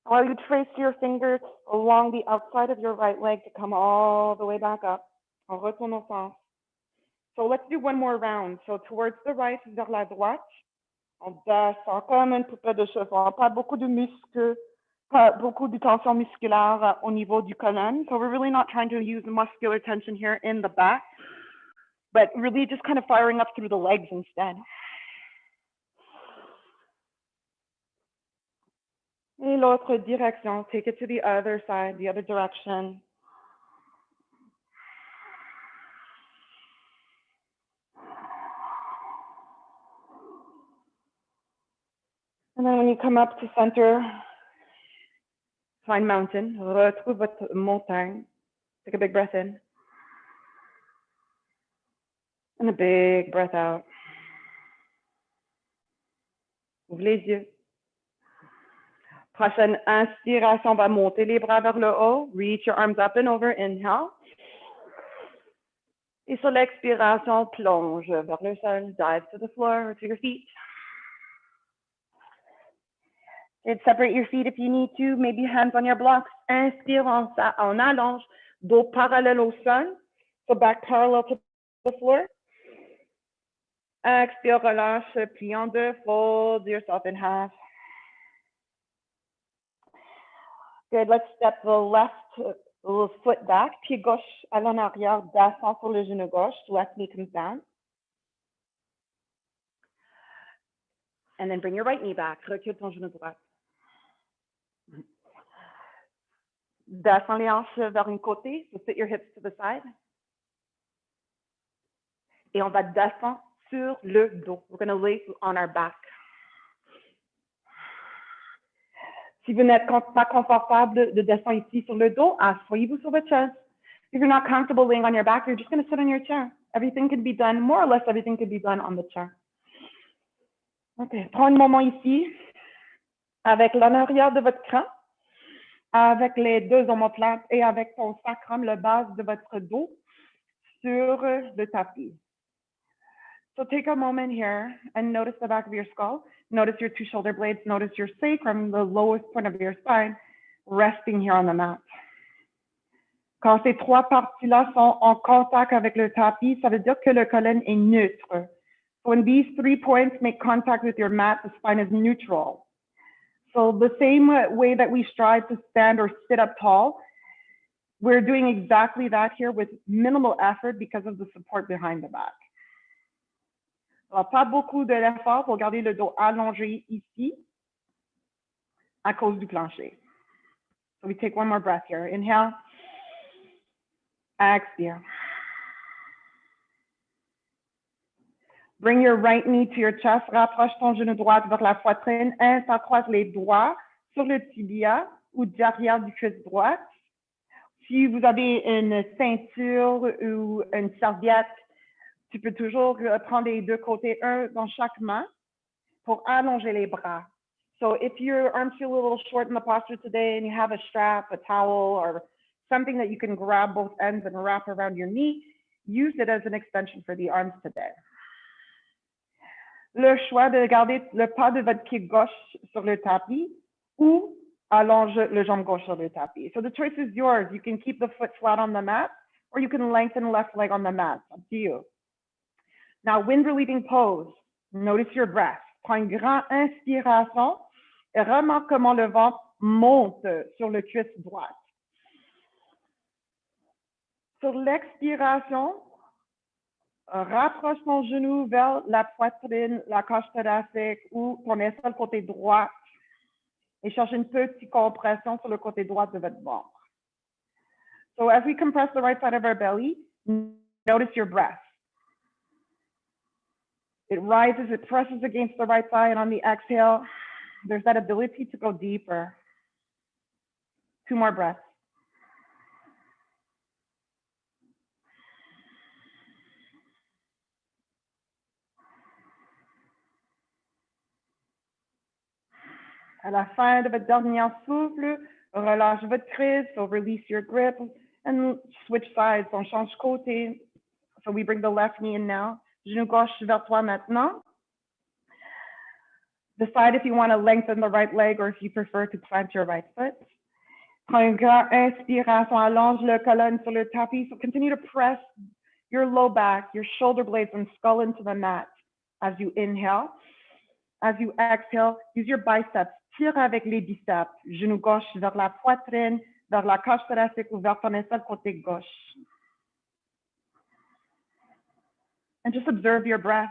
While you trace your fingers along the outside of your right leg to come all the way back up. On retourne au centre. So let's do one more round. So towards the right, vers la droite. On descend comme une poupée de chiffon. Pas beaucoup de muscles, pas beaucoup de tension musculaire au niveau du colonne. So we're really not trying to use muscular tension here in the back, but really just kind of firing up through the legs instead. Et l'autre direction, take it to the other side, the other direction. And then when you come up to center, find mountain, retrouve votre montagne. Take a big breath in. And a big breath out. Ouvre les yeux. Prochaine inspiration, on va monter les bras vers le haut. Reach your arms up and over. Inhale. Et sur l'expiration, plonge vers le sol. Dive to the floor or to your feet. And separate your feet if you need to. Maybe hands on your blocks. Inspire, on allonge. Dos parallèle au sol. So back parallel to the floor. Expire, relâche, plie en deux. Fold yourself in half. Good. Let's step the left foot back. Pied gauche à l'en arrière, descend sur le genou gauche. Left knee comes down. And then bring your right knee back. Recule ton genou droit. Descends les hanches vers un côté. So sit your hips to the side. Et on va descendre sur le dos. We're going to lay on our back. Si vous n'êtes pas confortable de descendre ici sur le dos, asseyez-vous sur votre chaise. If you're not comfortable laying on your back, you're just going to sit on your chair. Everything can be done, more or less everything can be done on the chair. OK, prends un moment ici, avec l'en arrière de votre cran, avec les deux omoplates et avec ton sacrum, le base de votre dos, sur le tapis. So take a moment here and notice the back of your skull. Notice your two shoulder blades. Notice your sacrum, the lowest point of your spine, resting here on the mat. Quand ces trois parties-là sont en contact avec le tapis, ça veut dire que le colonne est neutre. So when these 3 points make contact with your mat, the spine is neutral. So the same way that we strive to stand or sit up tall, we're doing exactly that here with minimal effort because of the support behind the back. Alors, pas beaucoup de l'effort pour garder le dos allongé ici à cause du plancher. So we take one more breath here. Inhale. Exhale. Bring your right knee to your chest. Rapproche ton genou droit vers la poitrine. Intercroise les doigts sur le tibia ou derrière du cuisse droite. Si vous avez une ceinture ou une serviette, tu peux toujours prendre les deux côtés, un dans chaque main, pour allonger les bras. So if your arms feel a little short in the posture today and you have a strap, a towel, or something that you can grab both ends and wrap around your knee, use it as an extension for the arms today. Le choix de garder le pas de votre pied gauche sur le tapis ou allonge le jambe gauche sur le tapis. So the choice is yours. You can keep the foot flat on the mat or you can lengthen the left leg on the mat. Up to you. Now, wind relieving pose. Notice your breath. Prends une grande inspiration et remarque comment le ventre monte sur le cuisse droite. Sur l'expiration, rapproche ton genou vers la poitrine, la cage thoracique ou ton aisselle côté droit et cherche une petite compression sur le côté droit de votre ventre. So as we compress the right side of our belly, notice your breath. It rises, it presses against the right side, and on the exhale, there's that ability to go deeper. 2 more breaths. À la fin de votre dernier souffle, relâche votre prise, so release your grip and switch sides. On change côté. So we bring the left knee in now. Genou gauche vers toi maintenant. Decide if you want to lengthen the right leg or if you prefer to plant your right foot. Prends une grande inspiration, allonge le colonne sur le tapis. So continue to press your low back, your shoulder blades and skull into the mat as you inhale. As you exhale, use your biceps. Tire avec les biceps. Genou gauche vers la poitrine, vers la cage thoracique ou vers ton aisselle côté gauche. And just observe your breath.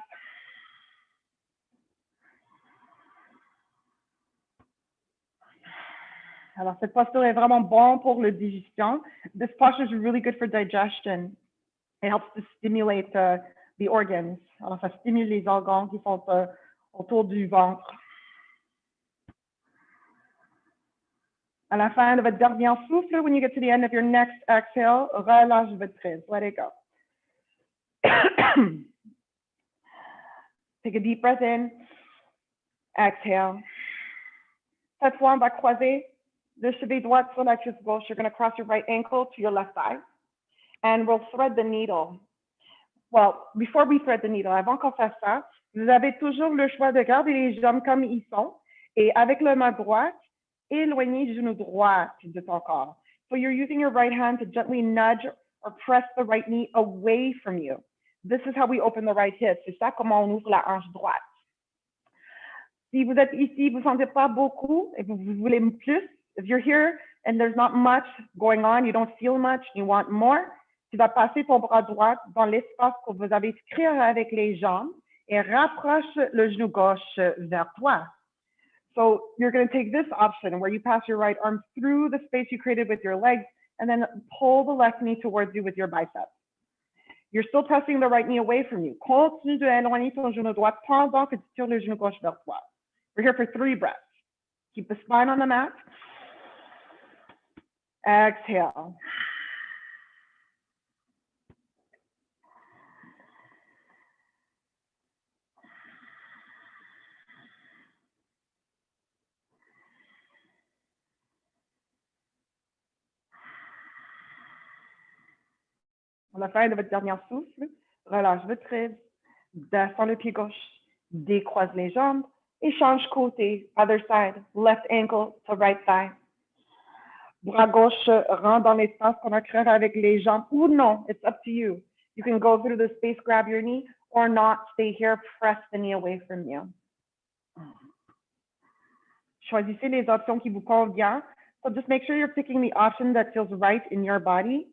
Alors, cette posture est vraiment bonne pour la digestion. This posture is really good for digestion. It helps to stimulate the organs. Alors, ça stimule les organes qui sont autour du ventre. À la fin de votre dernier souffle, when you get to the end of your next exhale, relâche votre prise. Let it go. Take a deep breath in. Exhale. Cette fois, on va croiser le cheville droit sur la cuisse gauche. You're going to cross your right ankle to your left thigh. And we'll thread the needle. Well, before we thread the needle, avant qu'on fasse ça, vous avez toujours le choix de garder les jambes comme ils sont. Et avec la main droite, éloigner le genou droit de ton corps. So you're using your right hand to gently nudge or press the right knee away from you. This is how we open the right hip. C'est ça comment on ouvre la hanche droite. Si vous êtes ici, vous ne sentez pas beaucoup et vous voulez plus, if you're here and there's not much going on, you don't feel much, you want more, tu vas passer ton bras droit dans l'espace que vous avez créé avec les jambes et rapproche le genou gauche vers toi. So you're going to take this option where you pass your right arm through the space you created with your legs and then pull the left knee towards you with your biceps. You're still pressing the right knee away from you. Continue de éloigner ton genou droit pendant que tu tires le genou gauche vers toi. We're here for 3 breaths. Keep the spine on the mat. Exhale. À la fin de votre dernier souffle, relâche votre trise, descends le pied gauche, décroise les jambes et change côté, other side, left ankle to right thigh. Bras gauche rentre dans l'espace qu'on a créé avec les jambes ou non, it's up to you. You can go through the space, grab your knee, or not, stay here, press the knee away from you. Choisissez les options qui vous conviennent. So just make sure you're picking the option that feels right in your body.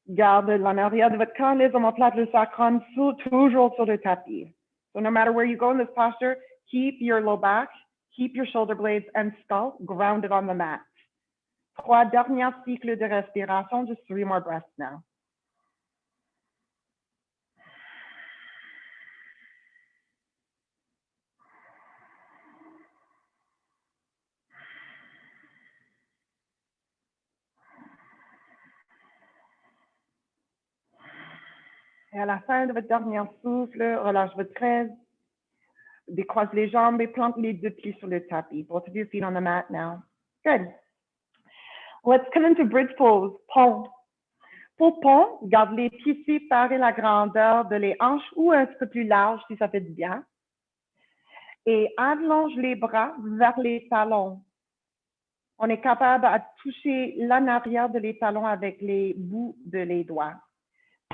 Garde l'en arrière de votre corps, les omoplates, le sacrum, toujours sur le tapis. So no matter where you go in this posture, keep your low back, keep your shoulder blades and skull grounded on the mat. 3 derniers cycles de respiration, just 3 more breaths now. Et à la fin de votre dernier souffle, relâche votre trise, décroise les jambes et plante les 2 pieds sur le tapis. Both of your feet on the mat now. Good. Let's come into bridge pose, pont. Pour pont, garde les pieds séparés la grandeur de les hanches ou un petit peu plus large si ça fait du bien. Et allonge les bras vers les talons. On est capable de toucher l'en arrière de les talons avec les bouts de les doigts.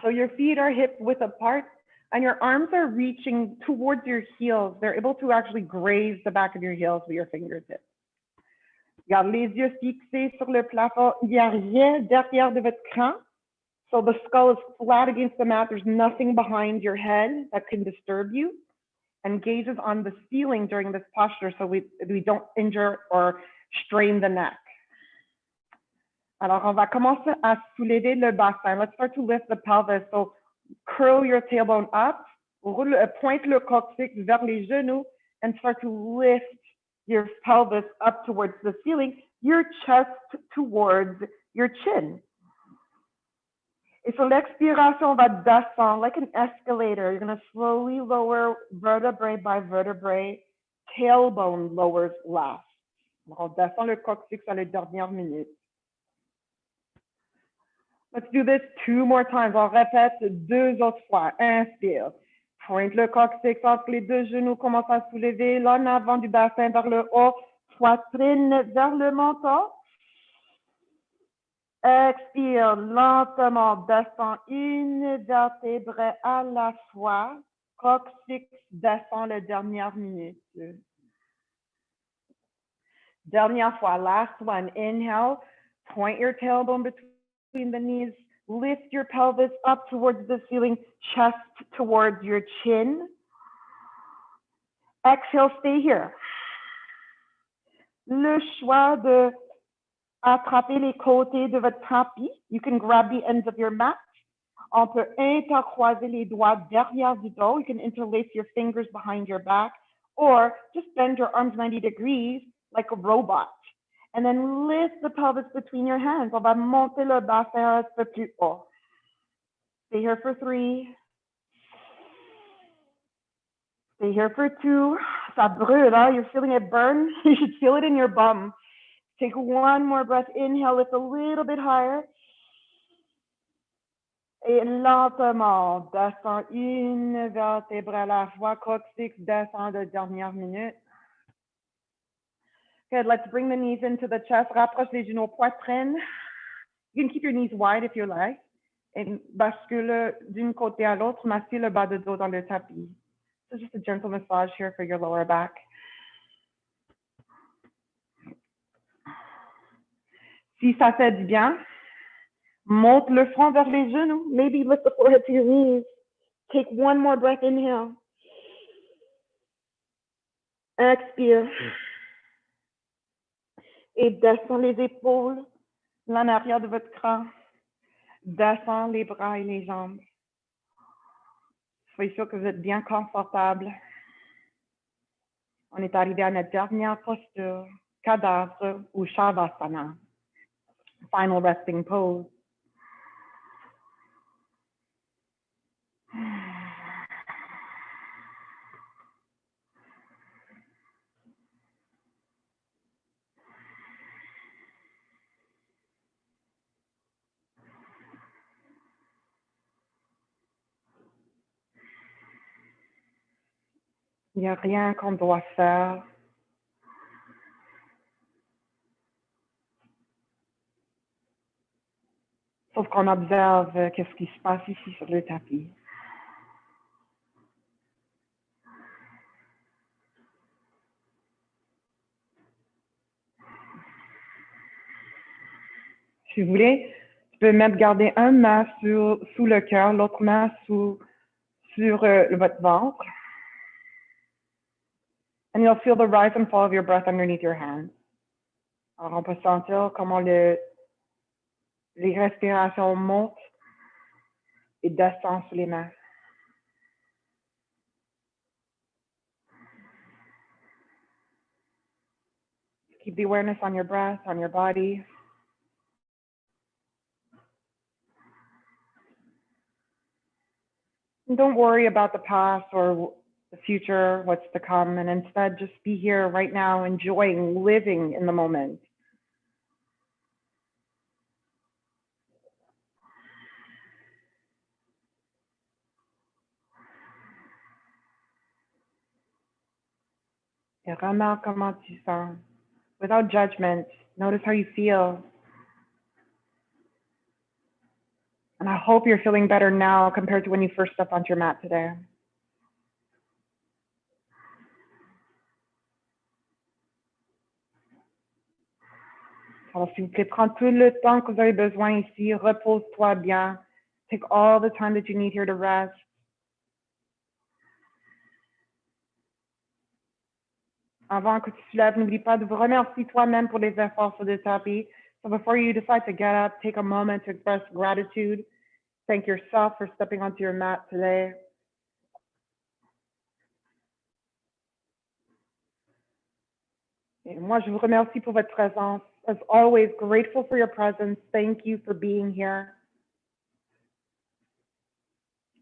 So your feet are hip width apart and your arms are reaching towards your heels. They're able to actually graze the back of your heels with your fingertips. Garde les yeux fixés sur le plafond. Il n'y a rien derrière de votre crâne. So the skull is flat against the mat. There's nothing behind your head that can disturb you. And gazes on the ceiling during this posture so we don't injure or strain the neck. Alors, on va commencer à soulever le bassin. Let's start to lift the pelvis. So curl your tailbone up, pointe le coccyx vers les genoux, and start to lift your pelvis up towards the ceiling, your chest towards your chin. Et sur l'expiration, on va descendre like an escalator. You're going to slowly lower vertebrae by vertebrae. Tailbone lowers last. On descend le coccyx à la dernière minute. Let's do this 2 more times. On répète 2 autres fois. Inspire. Pointe le coccyx entre les 2 genoux. Commence à soulever l'en avant du bassin vers le haut. Poitrine vers le menton. Expire lentement. Descend une vertèbre à la fois. Coccyx descend la dernière minute. Dernière fois. Last one. Inhale. Point your tailbone between the knees, lift your pelvis up towards the ceiling, chest towards your chin. Exhale, stay here. Le choix de attraper les côtés de votre tapis. You can grab the ends of your mat. On peut intercroiser les doigts derrière du dos. You can interlace your fingers behind your back, or just bend your arms 90 degrees like a robot. And then lift the pelvis between your hands. On va monter le bassin un peu plus haut. Stay here for 3. Stay here for 2. Ça brûle, hein? You're feeling it burn? You should feel it in your bum. Take 1 more breath. Inhale, lift a little bit higher. Et lentement, descend une vertèbre à la fois. Coccyx descend de dernière minute. Good, let's bring the knees into the chest. Rapproche les genoux poitrine. You can keep your knees wide if you like. Et bascule d'une côté à l'autre, massez le bas de dos dans le tapis. So just a gentle massage here for your lower back. Si ça fait du bien, monte le front vers les genoux. Maybe lift the forehead to your knees. Take one more breath, inhale. Expire. Et descends les épaules, l'en arrière de votre crâne. Descends les bras et les jambes. Soyez sûr que vous êtes bien confortable. On est arrivé à notre dernière posture, cadavre ou shavasana. Final resting pose. Il n'y a rien qu'on doit faire. Sauf qu'on observe qu'est-ce qui se passe ici sur le tapis. Si vous voulez, tu peux même garder une main sous le cœur, l'autre main sur votre ventre. And you'll feel the rise and fall of your breath underneath your hands. Alors, on peut sentir comment les respirations montent et descendent sous les mains. Keep the awareness on your breath, on your body. And don't worry about the past or the future, what's to come, and instead just be here right now, enjoying, living in the moment. Et remarque comment tu sens. Without judgment, notice how you feel. And I hope you're feeling better now compared to when you first stepped onto your mat today. Alors, s'il vous plaît, prends tout le temps que vous avez besoin ici. Repose-toi bien. Take all the time that you need here to rest. Avant que tu te lèves, n'oublie pas de vous remercier toi-même pour les efforts sur le tapis. So before you decide to get up, take a moment to express gratitude. Thank yourself for stepping onto your mat today. Et moi, je vous remercie pour votre présence. As always, grateful for your presence. Thank you for being here.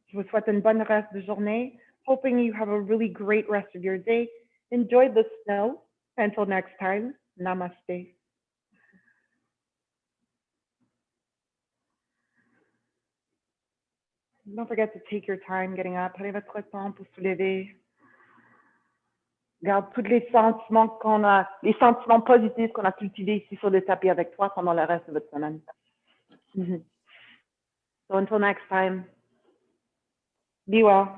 Je vous souhaite une bonne reste de journée. Hoping you have a really great rest of your day. Enjoy the snow. Until next time, namaste. Don't forget to take your time getting up. Prenez votre temps pour se lever. Garde tous les sentiments qu'on a, les sentiments positifs qu'on a cultivés ici sur le tapis avec toi pendant le reste de votre semaine. So until next time, be well.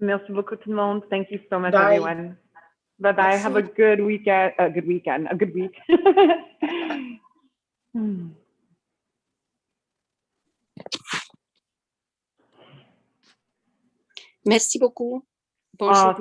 Merci beaucoup tout le monde. Thank you so much, Bye. everyone. Bye-bye. Merci. Have a good weekend, a good week. Merci beaucoup. Bonjour.